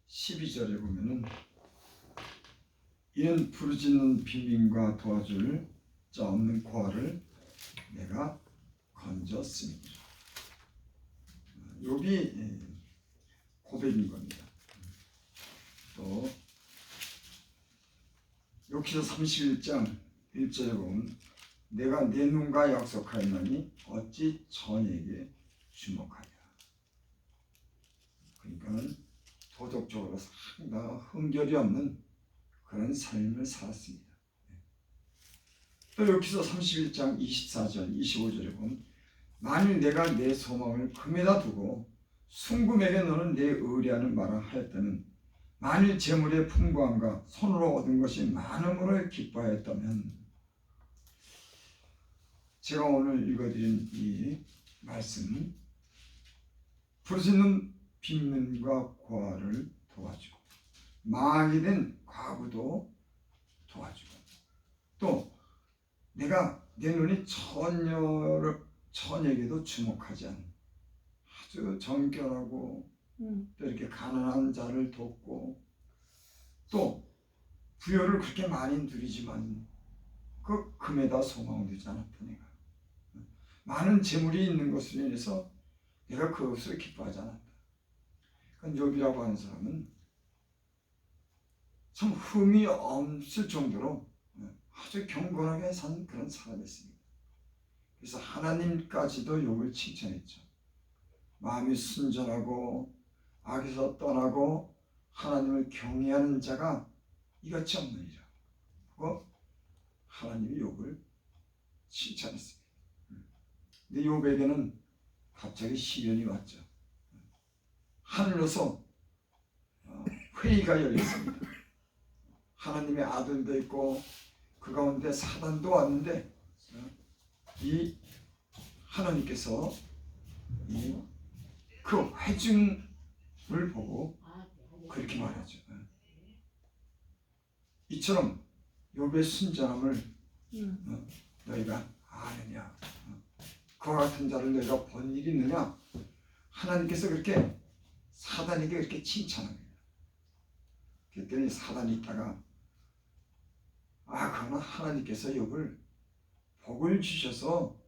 12절에 보면은 이는 부르짖는 빈민과 도와줄 자 없는 고아를 내가 건졌으니. 욥이 고백인 겁니다. 또 욥기서 31장 1절에 보면 내가 내 눈과 약속하였나니 어찌 전에게 주목하랴. 그러니까는 도덕적으로 상당히 흥결이 없는 그런 삶을 살았습니다. 또 욥기서 31장 24절 25절에 보면 만일 내가 내 소망을 금에다 두고 순금에게 너는 내 의뢰하는 말을 하였다면 만일 재물의 풍부함과 손으로 얻은 것이 많음으로 기뻐하였다면. 제가 오늘 읽어드린 이 말씀은 부르짖는 빈민과 고아를 도와주고 망하게 된 과부도 도와주고 또 내가 내 눈이 처녀에게도 주목하지 않은 아주 정결하고 또 이렇게 가난한 자를 돕고 또 부여를 그렇게 많이 누리지만 그 금에다 소망을 두지 않았다. 내가 많은 재물이 있는 것으로 인해서 내가 그것을 기뻐하지 않았다. 그러니까 욥이라고 하는 사람은 참 흠이 없을 정도로 아주 경건하게 산 그런 사람이었습니다. 그래서 하나님까지도 욥을 칭찬했죠. 마음이 순전하고 악에서 떠나고 하나님을 경외하는 자가 이같이 없느니라. 그거 하나님이 욥을 칭찬했습니다. 근데 욥에게는 갑자기 시련이 왔죠. 하늘로서 회의가 열렸습니다. 하나님의 아들도 있고 그 가운데 사단도 왔는데 이 하나님께서 그 회중을 보고 그렇게 말하죠. 이처럼 욥의 순전함을 너희가 아느냐, 그와 같은 자를 너희가 본 일이 있느냐. 하나님께서 그렇게 사단에게 그렇게 칭찬합니다. 그랬더니 사단이 있다가 그러나 하나님께서 욥을 복을 주셔서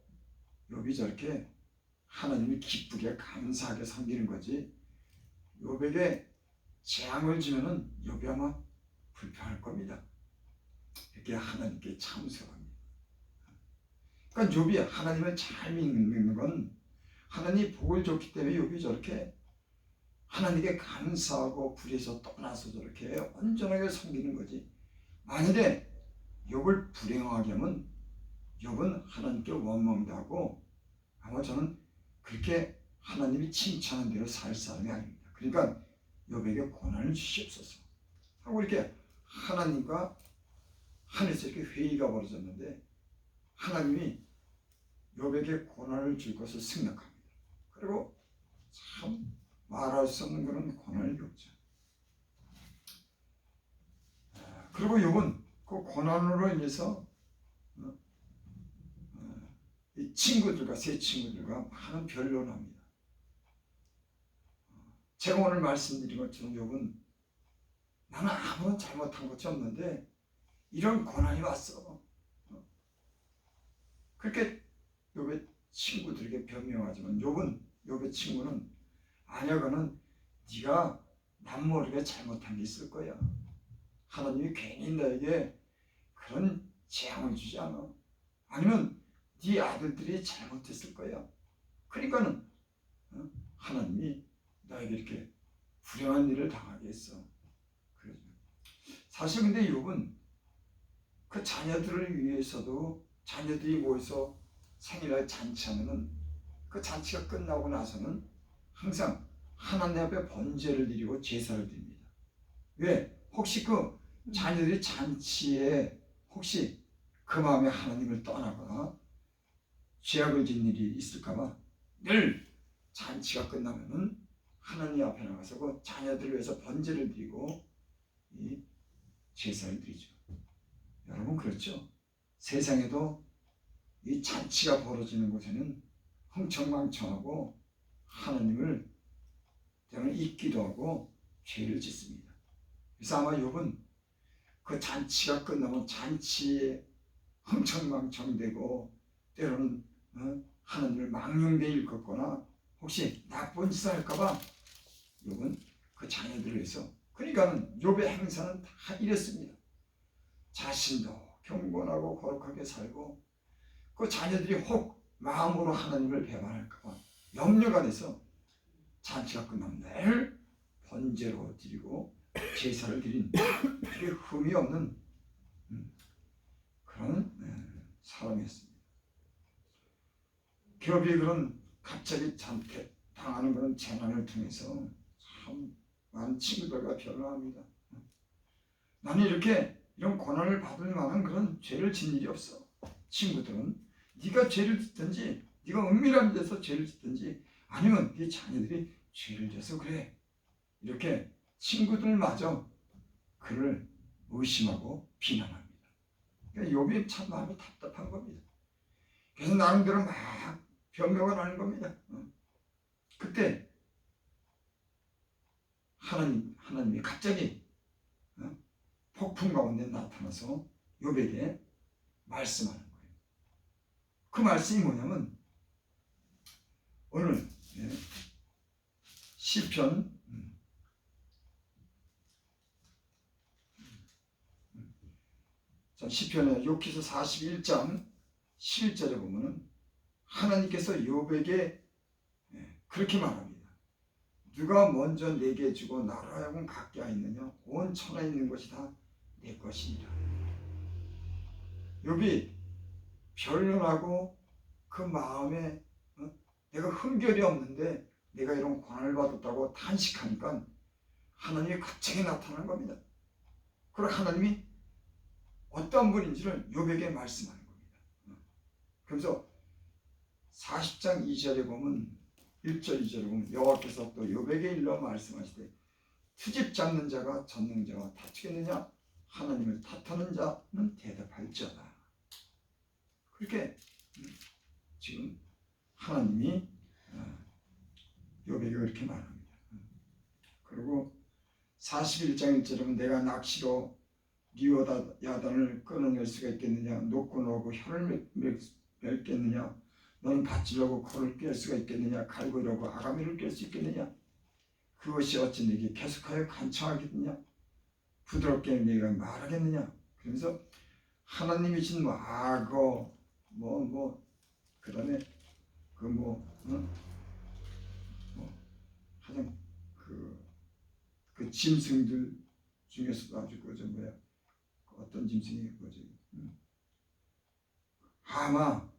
욥이 저렇게 하나님을 기쁘게 감사하게 섬기는 거지 욥에게 재앙을 주면은 욥이 아마 불편할 겁니다. 이렇게 하나님께 참석합니다. 그러니까 욥이 하나님을 잘 믿는 건 하나님이 복을 줬기 때문에 욥이 저렇게 하나님께 감사하고 불에서 떠나서 저렇게 온전하게 섬기는 거지. 만일에 욥을 불행하게 하면 욥은 하나님께 원망도 아마 저는 그렇게 하나님이 칭찬한 대로 살 사람이 아닙니다. 그러니까 욥에게 고난을 주시옵소서 하고 이렇게 하나님과 하늘에서 이렇게 회의가 벌어졌는데 하나님이 욥에게 고난을 줄 것을 생각합니다. 그리고 참 말할 수 없는 그런 고난을 겪죠. 그리고 욥은 그 고난으로 인해서 이 친구들과 세 친구들과 많은 변론을 합니다. 제가 오늘 말씀드린 것처럼 욥은 나는 아무런 잘못한 것이 없는데 이런 고난이 왔어. 그렇게 욥의 친구들에게 변명하지만 욥의 친구는 아니야, 그는 네가 남 모르게 잘못한 게 있을 거야. 하나님이 괜히 너에게 그런 재앙을 주지 않아. 아니면 네 아들들이 잘못했을 거야. 그러니까는 하나님이 너에게 이렇게 불행한 일을 당하게 했어. 그러죠. 사실 근데 욥은 그 자녀들을 위해서도 자녀들이 모여서 생일날 잔치하면은 그 잔치가 끝나고 나서는 항상 하나님 앞에 번제를 드리고 제사를 드립니다. 왜? 혹시 그 자녀들이 잔치에 혹시 그 마음에 하나님을 떠나거나 죄악을 지은 일이 있을까봐 늘 잔치가 끝나면은 하나님 앞에 나가서 그 자녀들을 위해서 번제를 드리고 이 제사를 드리죠. 여러분 그렇죠? 세상에도 이 잔치가 벌어지는 곳에는 흥청망청하고 하나님을 때로는 잊기도 하고 죄를 짓습니다. 그래서 아마 욥은 그 잔치가 끝나면 잔치에 흥청망청되고 때로는 하나님을 망령되이 일컫거나 혹시 나쁜 짓을 할까봐 욥은 그 자녀들을 위해서, 그러니까는 욥의 행사는 다 이랬습니다. 자신도 경건하고 거룩하게 살고 그 자녀들이 혹 마음으로 하나님을 배반할까봐 염려가 돼서 잔치가 끝나면 늘 번제로 드리고 제사를 드린 그게 흠이 없는 그런 사람이었습니다. 욥이 그런 갑자기 당하는 그런 재난을 통해서 참 많은 친구들과 변화합니다. 나는 이런 고난을 받을 만한 그런 죄를 진 일이 없어. 친구들은 네가 죄를 짓든지 네가 은밀한 데서 죄를 짓든지 아니면 네 자녀들이 죄를 져서 그래, 이렇게 친구들마저 그를 의심하고 비난합니다. 그러니까 욥이 참 마음이 답답한 겁니다. 그래서 나름대로 막 변명을 하는 겁니다. 그때 하나님이 갑자기 폭풍 가운데 나타나서 욥에게 말씀하는 거예요. 그 말씀이 뭐냐면 오늘 시편 41쪽 41장 11절에 보면은 하나님께서 욥에게 그렇게 말합니다. 누가 먼저 내게 주고 나로 하여금 갖게 하였느냐? 온 천하에 있는 것이 다 내 것이니라. 욥이 변론하고 그 마음에 내가 흠결이 없는데 내가 이런 고난을 받았다고 탄식하니까 하나님이 갑자기 나타난 겁니다. 그리고 하나님이 어떤 분인지를 욥에게 말씀하는 겁니다. 그래서 40장 2절에 보면 1절 2절에 보면 여호와께서 또 욥에게 일러 말씀하시되 트집 잡는 자가 젖는 자와 다투겠느냐? 하나님을 탓하는 자는 대답할지어다. 그렇게 지금 하나님이 욥에게 그렇게 말합니다. 그리고 41장 1절에 보면 내가 낚시로 리오야단을 끊어낼 수가 있겠느냐? 놓고 놓고 혀를 맺겠느냐? 너는 밧줄로고 코를 꿰 수가 있겠느냐? 갈고 이러고 아가미를 꿰 수 있겠느냐? 그것이 어찌 내게 계속하여 간청하겠느냐? 부드럽게 내가 말하겠느냐? 그러면서 하나님이신 악어 그 다음에 가장 그 짐승들 중에서도 아주 어떤 짐승이 하마,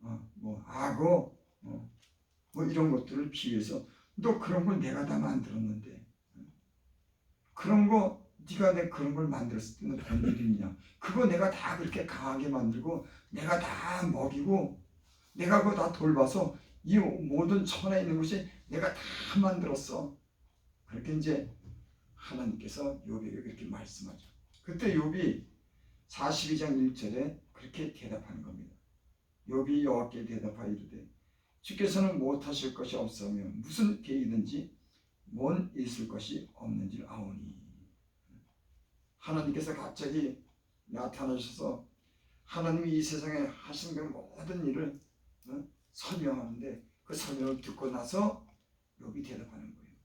악어, 이런 것들을 비유해서 너 그런 걸 내가 다 만들었는데 그런 거 네가 그런 걸 만들었을 때는 뭔 일이 있냐? 그거 내가 다 그렇게 강하게 만들고 내가 다 먹이고 내가 그거 다 돌봐서 이 모든 천하에 있는 것이 내가 다 만들었어. 그렇게 이제 하나님께서 욥에게 그렇게 말씀하죠. 그때 욥이 42장 1절에 그렇게 대답하는 겁니다. 욥이 여호와께 대답하여 이르되 주께서는 못하실 것이 없으면 무슨 계획이든지 뭔 있을 것이 없는지를 아오니. 하나님께서 갑자기 나타나셔서 하나님이 이 세상에 하신 그 모든 일을 설명하는데 그 설명을 듣고 나서 욥이 대답하는 거예요.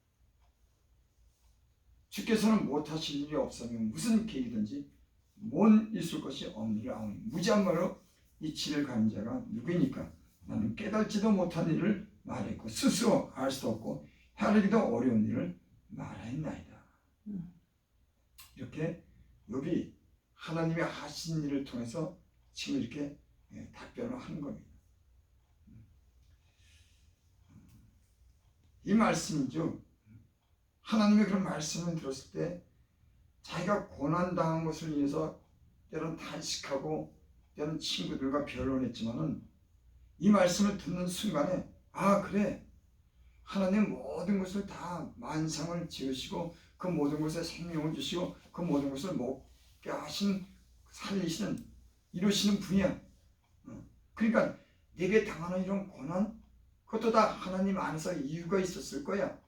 주께서는 못하실 일이 없으면 무슨 계획이든지 뭔 있을 것이 없느니라 아오니. 무지한말로 이치를 가는 자가 누구이니까? 나는 깨닫지도 못한 일을 말했고 스스로 알 수도 없고 헤아리기도 어려운 일을 말하였나이다. 이렇게 욥이 하나님의 하신 일을 통해서 지금 이렇게 답변을 하는 겁니다. 이 말씀이죠. 하나님의 그런 말씀을 들었을 때 자기가 고난당한 것을 인해서 때론 탄식하고 때론 친구들과 변론했지만은 이 말씀을 듣는 순간에 그래, 하나님 모든 것을 다 만상을 지으시고 그 모든 것에 생명을 주시고 그 모든 것을 먹게 하신 살리시는 이루시는 분이야. 그러니까 내게 당하는 이런 고난 그것도 다 하나님 안에서 이유가 있었을 거야.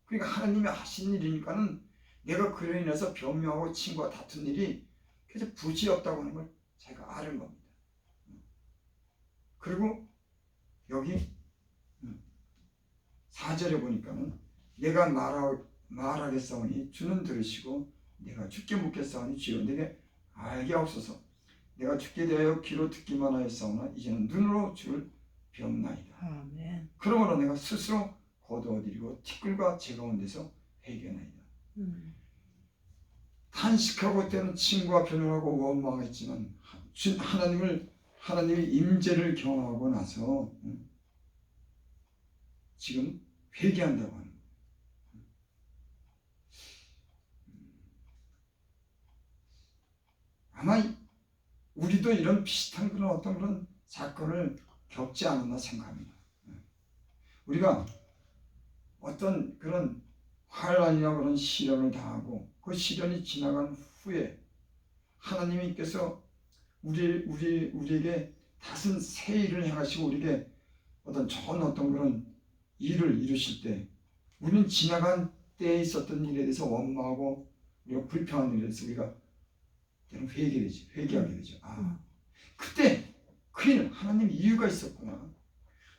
그러니까 하나님이 하신 일이니까는 내가 그로 인해서 변명하고 친구와 다툰 일이 그래서 부지 없다고 하는 걸 제가 아는 겁니다. 그리고 여기 4절에 보니까는 내가 말하겠사오니 주는 들으시고 내가 주께 묻겠사오니 주여 내게 알게 하옵소서. 내가 주께 대하여 귀로 듣기만 하였사오나 이제는 눈으로 주를 배움나이다. 아멘. 그러므로 내가 스스로 거두어드리고 티끌과 제 가운데서 회개하나이다. 탄식하고 때는 친구와 변호하고 원망했지만 하나님의 임재를 경험하고 나서 지금 회개한다고 하는 거예요. 아마 우리도 이런 비슷한 그런 어떤 그런 사건을 겪지 않았나 생각합니다. 우리가 어떤 그런 환난이나 그런 시련을 당하고 그 시련이 지나간 후에 하나님께서 우리에게 다른 새 일을 행하시고 우리에게 어떤 좋은 어떤 그런 일을 이루실 때 우리는 지나간 때에 있었던 일에 대해서 원망하고 우리가 불평한 일에 대해서 우리가 회개하게 되죠. 그때 그 일은 하나님 이유가 있었구나.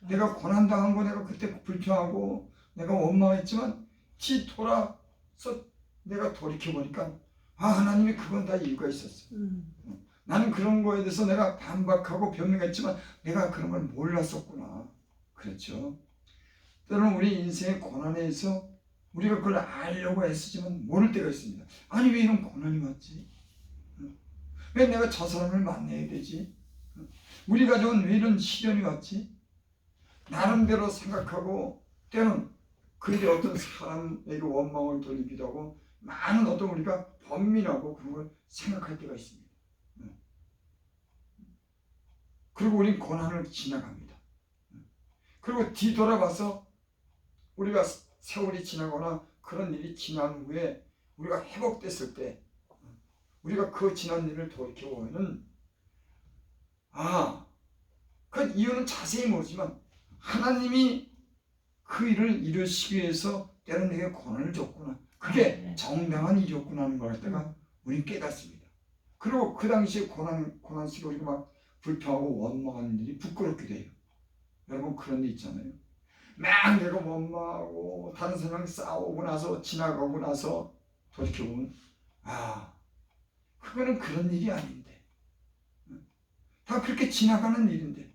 내가 고난당한 거 내가 그때 불평하고 내가 원망했지만 뒤돌아서 내가 돌이켜보니까 하나님이 그건 다 이유가 있었어. 나는 그런 거에 대해서 내가 반박하고 변명했지만 내가 그런 걸 몰랐었구나. 그렇죠. 때로는 우리 인생의 고난에서 우리가 그걸 알려고 애쓰지만 모를 때가 있습니다. 아니 왜 이런 고난이 왔지? 왜 내가 저 사람을 만나야 되지? 우리 가족은 왜 이런 시련이 왔지? 나름대로 생각하고 때는 그들이 어떤 사람에게 원망을 돌리기도 하고 많은 어떤 우리가 번민하고 그런 걸 생각할 때가 있습니다. 그리고 우린 고난을 지나갑니다. 그리고 뒤돌아봐서 우리가 세월이 지나거나 그런 일이 지난 후에 우리가 회복됐을 때 우리가 그 지난 일을 돌이켜보면은 그 이유는 자세히 모르지만 하나님이 그 일을 이루시기 위해서 때로는 내게 고난을 줬구나. 그게 정당한 일이었구나 하는 걸 갖다가 우리는 깨닫습니다. 그리고 그 당시에 고난 속에 우리가 막 불평하고 원망하는 일이 부끄럽게 돼요. 여러분 그런 데 있잖아요. 막 내가 원망하고 다른 사람랑 싸우고 나서 지나가고 나서 돌이켜보면 그거는 그런 일이 아닌데 다 그렇게 지나가는 일인데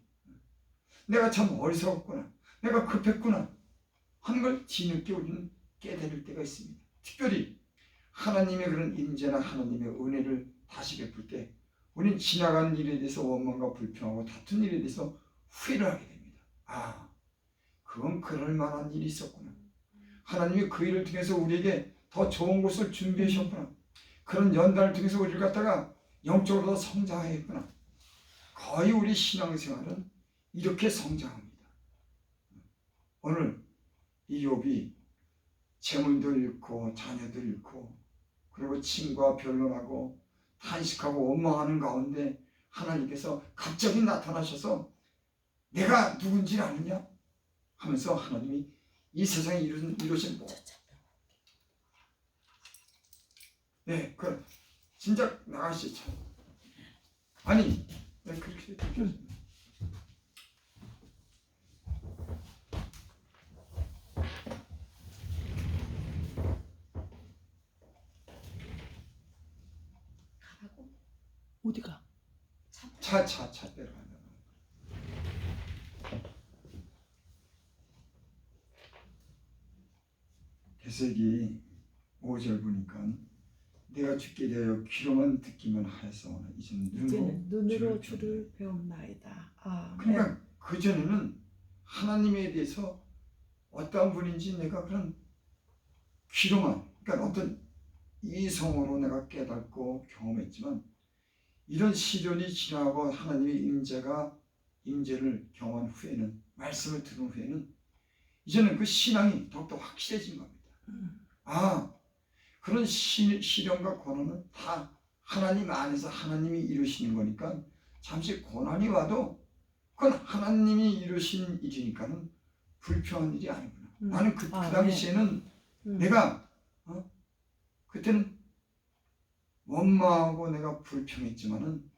내가 참 어리석었구나 내가 급했구나 하는 걸 뒤늦게 우리는 깨달을 때가 있습니다. 특별히 하나님의 그런 임재나 하나님의 은혜를 다시 베풀 때 우리는 지나간 일에 대해서 원망과 불평하고 다툰 일에 대해서 후회를 하게 됩니다. 그건 그럴 만한 일이 있었구나. 하나님이 그 일을 통해서 우리에게 더 좋은 곳을 준비하셨구나. 그런 연단을 통해서 우리를 갖다가 영적으로 더 성장하였구나. 거의 우리 신앙생활은 이렇게 성장합니다. 오늘 이 욥이 재물도 잃고 자녀도 잃고 그리고 친구와 변론하고 탄식하고 원망하는 가운데 하나님께서 갑자기 나타나셔서 내가 누군지 아느냐 하면서 하나님이 이 세상에 이루신 그 진짜 나가시 참 아니 그렇게 어디가? 차 내려간다. 계시록이 5절 보니까 내가 주께 대하여 귀로만 듣기만 하였사오나 이제는 눈으로 주를 배움나이다. 그러니까 그 전에는 하나님에 대해서 어떠한 분인지 내가 그런 귀로만 그러니까 어떤 이성으로 내가 깨닫고 경험했지만 이런 시련이 지나고 하나님의 임재를 경험한 후에는 말씀을 들은 후에는 이제는 그 신앙이 더욱더 확실해진 겁니다. 그런 시련과 고난은 다 하나님 안에서 하나님이 이루시는 거니까 잠시 고난이 와도 그건 하나님이 이루신 일이니까는 불평한 일이 아니구나. 나는 그 당시에는 내가 그때는 원망하고 내가 불평했지만은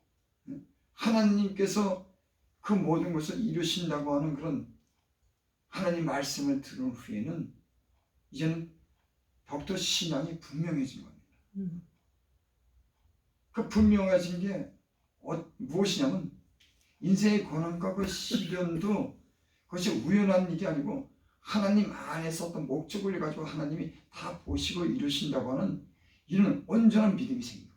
하나님께서 그 모든 것을 이루신다고 하는 그런 하나님 말씀을 들은 후에는 이제는 더욱더 신앙이 분명해진 겁니다. 그 분명해진 게 무엇이냐면 인생의 고난과 그 시련도 그것이 우연한 일이 아니고 하나님 안에서 어떤 목적을 가지고 하나님이 다 보시고 이루신다고 하는 이런 온전한 믿음이 생겨요.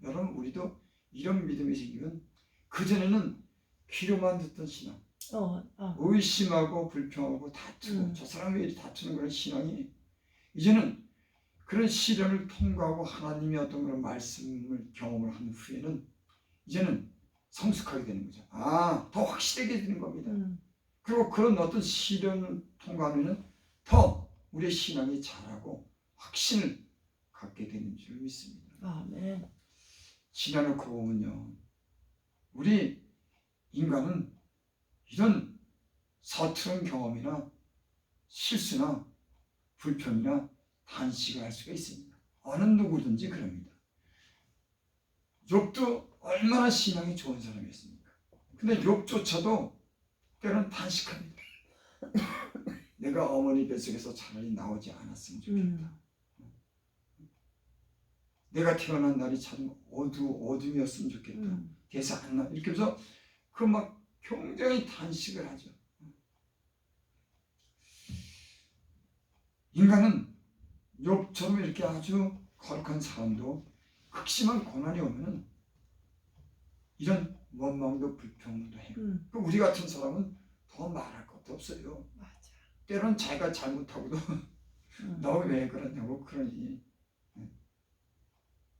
여러분 우리도 이런 믿음이 생기면 그전에는 귀로만 듣던 신앙, 의심하고 불평하고 다투고 저 사람이 왜 다투는 그런 신앙이 이제는 그런 시련을 통과하고 하나님의 어떤 그런 말씀을 경험을 한 후에는 이제는 성숙하게 되는 거죠. 더 확실하게 되는 겁니다. 그리고 그런 어떤 시련을 통과하면 더 우리의 신앙이 자라고 확신을 갖게 되는 줄 믿습니다. 아멘. 지나놓고 보면요, 우리 인간은 이런 서투른 경험이나 실수나 불평이나 단식을 할 수가 있습니다. 어느 누구든지 그럽니다. 욥도 얼마나 신앙이 좋은 사람이었습니까? 근데 욥조차도 때로는 단식합니다. 내가 어머니 뱃속에서 차라리 나오지 않았으면 좋겠다. 내가 태어난 날이 참 어둠이었으면 좋겠다. 대사 안 나. 이렇게 해서 그 막 굉장히 단식을 하죠. 인간은 욥처럼 이렇게 아주 거룩한 사람도 극심한 고난이 오면은 이런 원망도 불평도 해요. 우리 같은 사람은 더 말할 것도 없어요. 맞아. 때로는 자기가 잘못하고도 너 왜 그러냐고 그러니.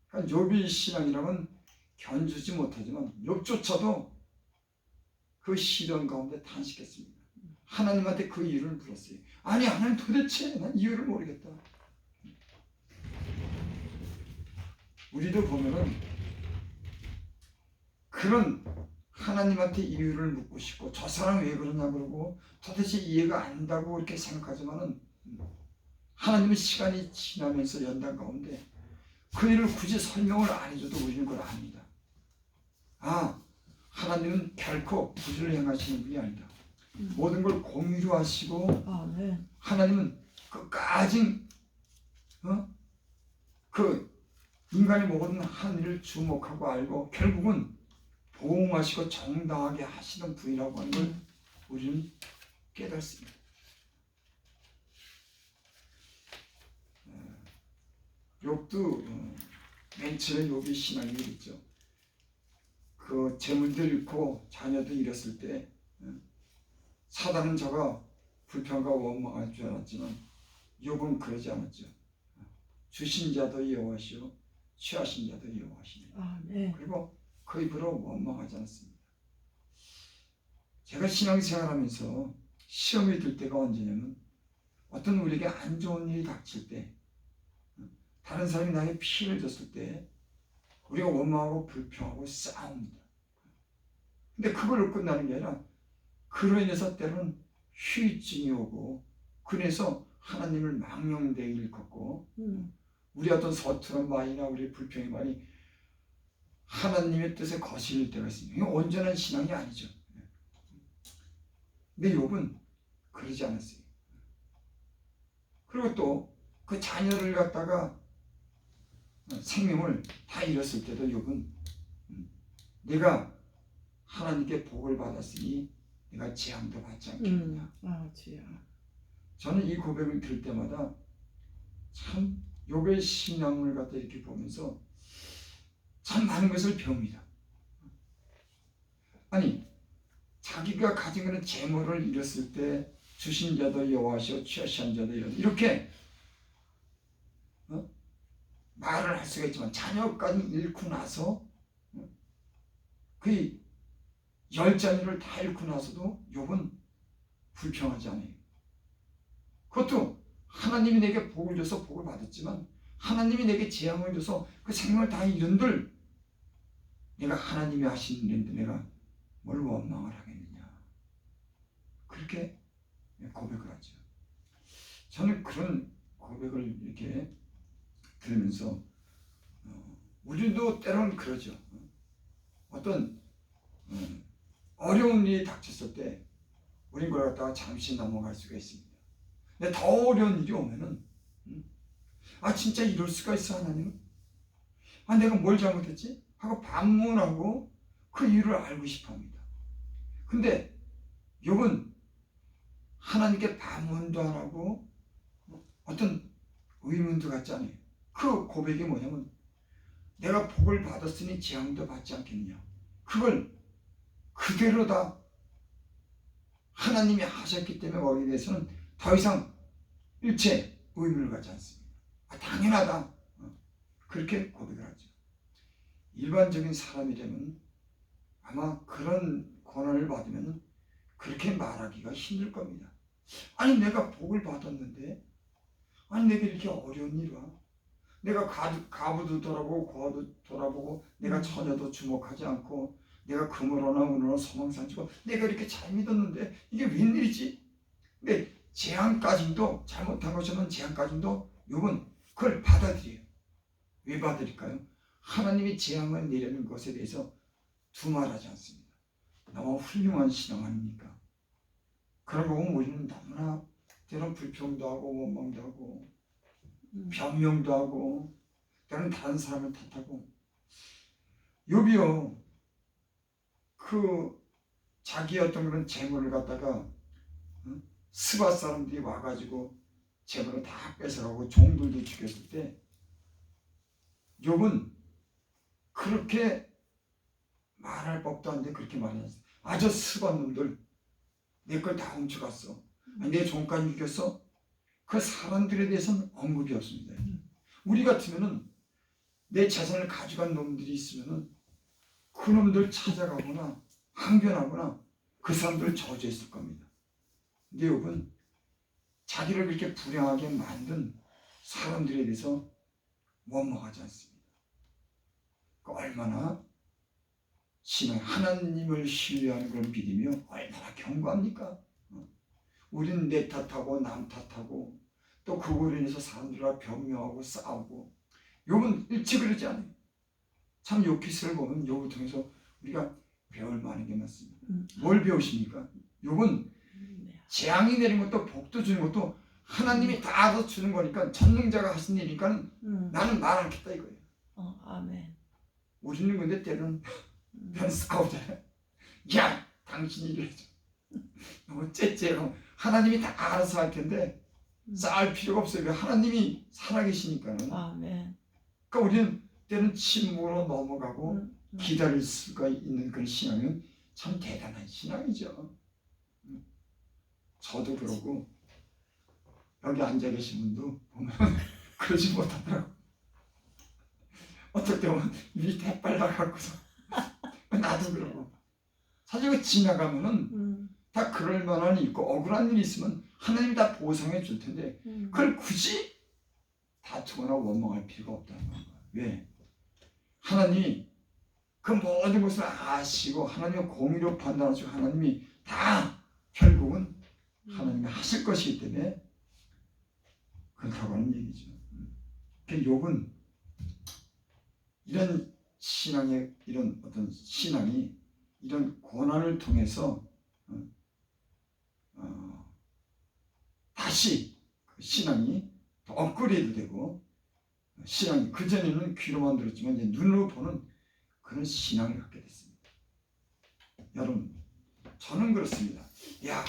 그러니까 욥의 신앙이라면 견주지 못하지만 욥조차도 그 시련 가운데 탄식했습니다. 하나님한테 그 이유를 물었어요. 아니 하나님 도대체 난 이유를 모르겠다. 우리도 보면은 그런 하나님한테 이유를 묻고 싶고 저 사람 왜 그러냐 그러고 도대체 이해가 안 된다고 이렇게 생각하지만은 하나님은 시간이 지나면서 연단 가운데 그 일을 굳이 설명을 안 해줘도 우리는 그걸 압니다. 하나님은 결코 부주를 행하시는 분이 아니다. 모든 걸 공유로 하시고 하나님은 끝까지 그 인간이 모든 한 일을 주목하고 알고 결국은 보응하시고 정당하게 하시는 분이라고 하는 걸 우리는 깨닫습니다. 욥도 맨 처음에 욥이 신앙이 있죠. 그 재물도 잃고 자녀도 잃었을 때 사단은 저가 불평과 원망할 줄 알았지만 욥은 그러지 않았죠. 주신 자도 여호와시요 취하신 자도 여호와시네. 그리고 그 입으로 원망하지 않습니다. 제가 신앙생활하면서 시험이 들 때가 언제냐면 어떤 우리에게 안 좋은 일이 닥칠 때 다른 사람이 나에게 피해를 줬을 때 우리가 원망하고 불평하고 싸웁니다. 근데 그걸로 끝나는 게 아니라 그로 인해서 때로는 후유증이 오고 그래서 하나님을 망령되게 일컫고 우리 어떤 서투른 말이나 우리 불평의 말이 하나님의 뜻에 거슬릴 때가 있습니다. 이건 온전한 신앙이 아니죠. 근데 욥은 그러지 않았어요. 그리고 또 그 자녀를 갖다가 생명을 다 잃었을 때도 욥은 내가 하나님께 복을 받았으니 내가 재앙도 받지 않겠느냐. 저는 이 고백을 들을 때마다 참 욥의 신앙을 갖다 이렇게 보면서 참 많은 것을 배웁니다. 아니 자기가 가진 그런 재물을 잃었을 때 주신 자도 여호와시오 취하신 자도 여호와 이렇게 말을 할 수가 있지만 자녀까지 잃고 나서 그 10자녀를 다 잃고 나서도 욥은 불평하지 않아요. 그것도 하나님이 내게 복을 줘서 복을 받았지만 하나님이 내게 재앙을 줘서 그 생명을 다 잃은들 내가 하나님이 하신 일인데 내가 뭘 원망을 하겠느냐 그렇게 고백을 하죠. 저는 그런 고백을 이렇게 들으면서 우리도 때로는 그러죠. 어떤 어려운 일이 닥쳤을 때 우린 그걸 갖다가 잠시 넘어갈 수가 있습니다. 근데 더 어려운 일이 오면은 아 진짜 이럴 수가 있어 하나님은? 아 내가 뭘 잘못했지? 하고 반문하고 그 이유를 알고 싶어합니다. 근데 욥은 하나님께 반문도 안 하고 어떤 의문도 갖지 않아요. 그 고백이 뭐냐면 내가 복을 받았으니 재앙도 받지 않겠냐. 그걸 그대로 다 하나님이 하셨기 때문에 거기에 대해서는 더 이상 일체 의문을 갖지 않습니다. 아, 당연하다. 그렇게 고백을 하죠. 일반적인 사람이라면 아마 그런 고난을 받으면 그렇게 말하기가 힘들 겁니다. 아니 내가 복을 받았는데 아니 내가 이렇게 어려운 일이 와. 내가 가부도 돌아보고 고아도 돌아보고 내가 처녀도 주목하지 않고 내가 금으로나 은으로 소망상치고 내가 이렇게 잘 믿었는데 이게 웬일이지? 근데 재앙까지도 잘못한 것이면 재앙까지도 욥은 그걸 받아들여요. 왜 받아들일까요? 하나님이 재앙을 내리는 것에 대해서 두말하지 않습니다. 너무 훌륭한 신앙 아닙니까? 그런 거 보면 우리는 너무나 때로는 불평도 하고 원망도 하고 변명도 하고 때로는 다른 사람을 탓하고 욥이요 그 자기 어떤 그런 재물을 갖다가 스바 사람들이 와가지고 재물을 다 뺏어가고 종들도 죽였을 때 욥은 그렇게 말할 법도 한데 그렇게 말했어요. 아 저 스바 놈들 내 걸 다 훔쳐갔어. 아니, 내 종까지 죽였어. 그 사람들에 대해서는 언급이 없습니다. 우리 같으면은 내 재산을 가져간 놈들이 있으면은 그 놈들 찾아가거나 항변하거나 그 사람들을 저주했을 겁니다. 근데 욥은 자기를 그렇게 불행하게 만든 사람들에 대해서 원망하지 않습니다. 얼마나 신앙 하나님을 신뢰하는 그런 믿음이요 얼마나 견고합니까? 우리는 내 탓하고 남 탓하고 또 그거로 인해서 사람들과 변명하고 싸우고 욥은 일체 그러지 않아요. 참 욥기스를 보면 욥을 통해서 우리가 배울 만한 게 많습니다. 뭘 배우십니까? 욥은 재앙이 내린 것도 복도 주는 것도 하나님이 다 알아서 주는 거니까 전능자가 하신 일이니까 나는 말 않겠다 이거예요. 아멘. 우리는 근데 때로는 싸우잖아요. 야 당신이 이래줘. 너무 째째로 하나님이 다 알아서 할 텐데 싸울 필요가 없어요. 하나님이 살아계시니까는. 아멘. 그러니까 우리는 때는 침묵으로 넘어가고 기다릴 수가 있는 그런 신앙은 참 대단한 신앙이죠. 저도 그러고 여기 앉아 계신 분도 보면 그러지 못하더라고. 어떨 때 보면 입이 대빨라갖고서 나도 그러고 사실 그 지나가면은 다 그럴 만한 일 있고 억울한 일이 있으면 하나님이 다 보상해 줄 텐데 그걸 굳이 다투거나 원망할 필요가 없다는 거예요. 왜? 하나님이 그 모든 것을 아시고 하나님의 공의로 판단하시고 하나님이 다 결국은 하나님이 하실 것이기 때문에 그렇다고 하는 얘기죠. 그 욥은 이런 신앙의 이런 어떤 신앙이 이런 고난을 통해서 다시 그 신앙이 더 업그레이드 되고 신앙이 그전에는 귀로만 들었지만 이제 눈으로 보는 그런 신앙을 갖게 됐습니다. 여러분 저는 그렇습니다. 야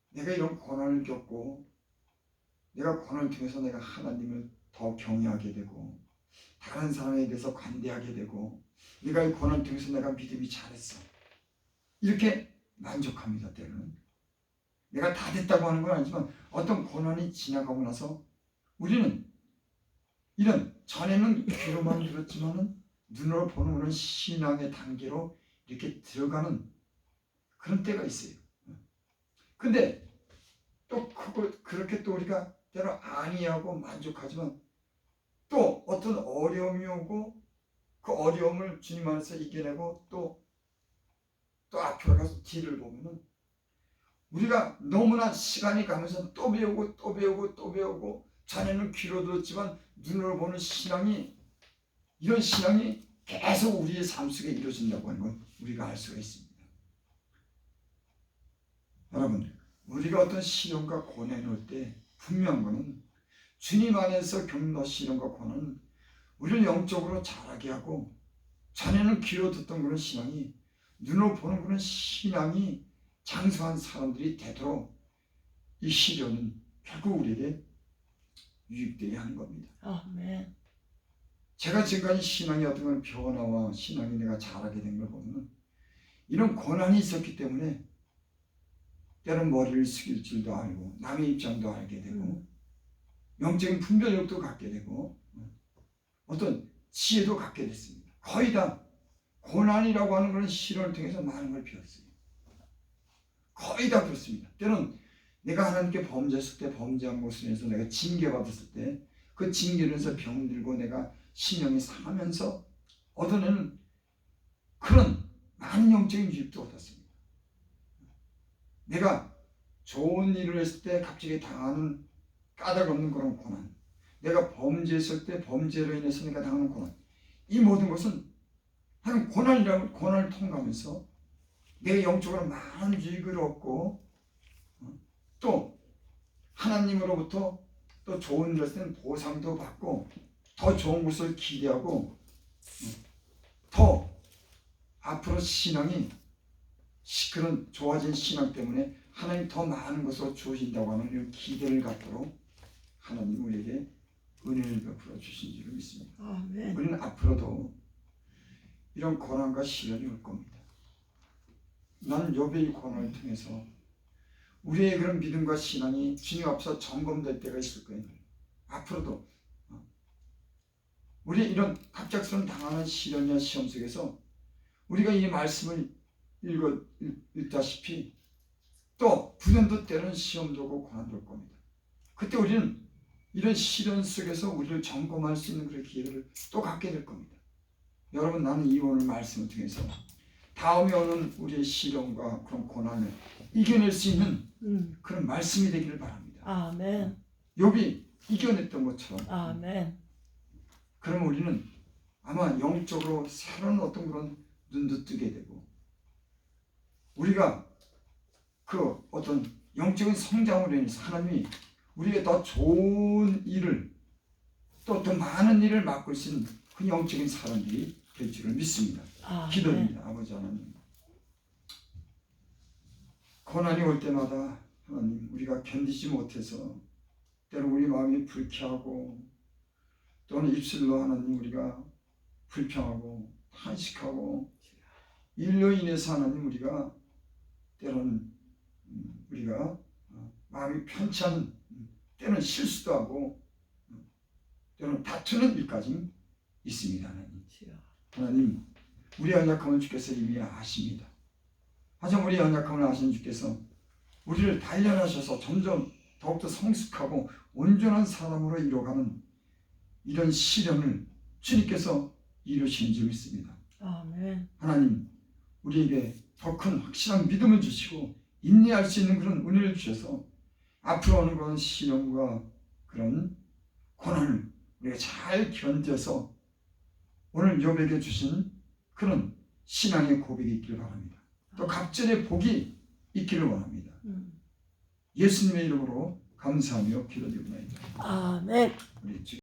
내가 이런 고난을 겪고 내가 고난을 통해서 내가 하나님을 더 경외하게 되고 다른 사람에 대해서 관대하게 되고 내가 이 고난을 통해서 내가 믿음이 잘했어 이렇게 만족합니다. 때로는 내가 다 됐다고 하는 건 아니지만 어떤 고난이 지나가고 나서 우리는 이런 전에는 귀로만 들었지만은 눈으로 보는 그런 신앙의 단계로 이렇게 들어가는 그런 때가 있어요. 근데 또 그렇게 또 우리가 때로 안이하고 만족하지만 또 어떤 어려움이 오고 그 어려움을 주님 안에서 이겨내고 또 앞으로 가서 뒤를 보면은 우리가 너무나 시간이 가면서 또 배우고 또 배우고 또 배우고 자네는 귀로 들었지만 눈으로 보는 신앙이, 이런 신앙이 계속 우리의 삶 속에 이루어진다고 하는 걸 우리가 알 수가 있습니다. 여러분, 우리가 어떤 시련과 고난을 올 때 분명한 것은 주님 안에서 겪는 시련과 고난은 우리를 영적으로 자라게 하고, 자네는 귀로 듣던 그런 신앙이 눈으로 보는 그런 신앙이 장수한 사람들이 되도록 이 시련은 결국 우리에게 유익되게 하는 겁니다. 아멘. 제가 지금까지 신앙이 어떤 걸 변화와 신앙이 내가 자라게 된 걸 보면 이런 고난이 있었기 때문에 때론 머리를 숙일 줄도 알고 남의 입장도 알게 되고 영적인 분별력도 갖게 되고 어떤 지혜도 갖게 됐습니다. 거의 다 고난이라고 하는 그런 시련을 통해서 많은 걸 배웠어요. 거의 다 그렇습니다. 때론 내가 하나님께 범죄했을 때, 범죄한 것을 인해서 내가 징계받았을 때 그 징계를 해서 병들고 내가 신령이 상하면서 얻어내는 그런 많은 영적인 유익도 얻었습니다. 내가 좋은 일을 했을 때 갑자기 당하는 까닭 없는 그런 고난, 내가 범죄했을 때 범죄로 인해서 내가 당하는 고난, 이 모든 것은 한 고난이라면 고난을 통과하면서 내가 영적으로 많은 유익을 얻고 또 하나님으로부터 또 좋은 것은 보상도 받고 더 좋은 것을 기대하고 더 앞으로 신앙이 그런 좋아진 신앙 때문에 하나님 더 많은 것을 주신다고 하는 이런 기대를 갖도록 하나님 우리에게 은혜를 베풀어 주신 줄을 믿습니다. 아멘. 우리는 앞으로도 이런 고난과 시련이 올 겁니다. 나는 욥의 고난을 통해서 우리의 그런 믿음과 신앙이 주님 앞서 점검될 때가 있을 거예요. 앞으로도 우리 이런 갑작스러운 당하는 시련이나 시험 속에서 우리가 이 말씀을 읽다시피 또 불현도 때는 시험도 오고 고난도 올 겁니다. 그때 우리는 이런 시련 속에서 우리를 점검할 수 있는 그런 기회를 또 갖게 될 겁니다. 여러분, 나는 이 오늘 말씀을 통해서 다음에 오는 우리의 시련과 그런 고난을 이겨낼 수 있는 그런 말씀이 되기를 바랍니다. 아멘. 욥이 이겨냈던 것처럼. 아멘. 그러면 우리는 아마 영적으로 새로운 어떤 그런 눈도 뜨게 되고 우리가 그 어떤 영적인 성장으로 인해서 하나님이 우리에게 더 좋은 일을 또 더 많은 일을 맡을 수 있는 그 영적인 사람들이 될 줄을 믿습니다. 기도합니다. 아버지 하나님, 고난이 올 때마다 하나님 우리가 견디지 못해서 때로 우리 마음이 불쾌하고 또는 입술로 하나님 우리가 불평하고 탄식하고 일로 인해서 하나님 우리가 때로는 우리가 마음이 편치 않은 때로는 실수도 하고 때로는 다투는 일까지 있습니다. 하나님 우리의 연약함을 주께서 이미 아십니다. 하지만 우리의 연약함을 아시는 주께서 우리를 단련하셔서 점점 더욱더 성숙하고 온전한 사람으로 이뤄가는 이런 시련을 주님께서 이루시는 줄 믿습니다. 아멘. 하나님 우리에게 더 큰 확실한 믿음을 주시고 인내할 수 있는 그런 은혜를 주셔서 앞으로 오는 그런 시련과 그런 고난을 우리가 잘 견뎌서 오늘 욥에게 주신 그런 신앙의 고백이 있기를 바랍니다. 또 갑절의 복이 있기를 원합니다. 예수님의 이름으로 감사하며 기도드립니다. 아멘. 우리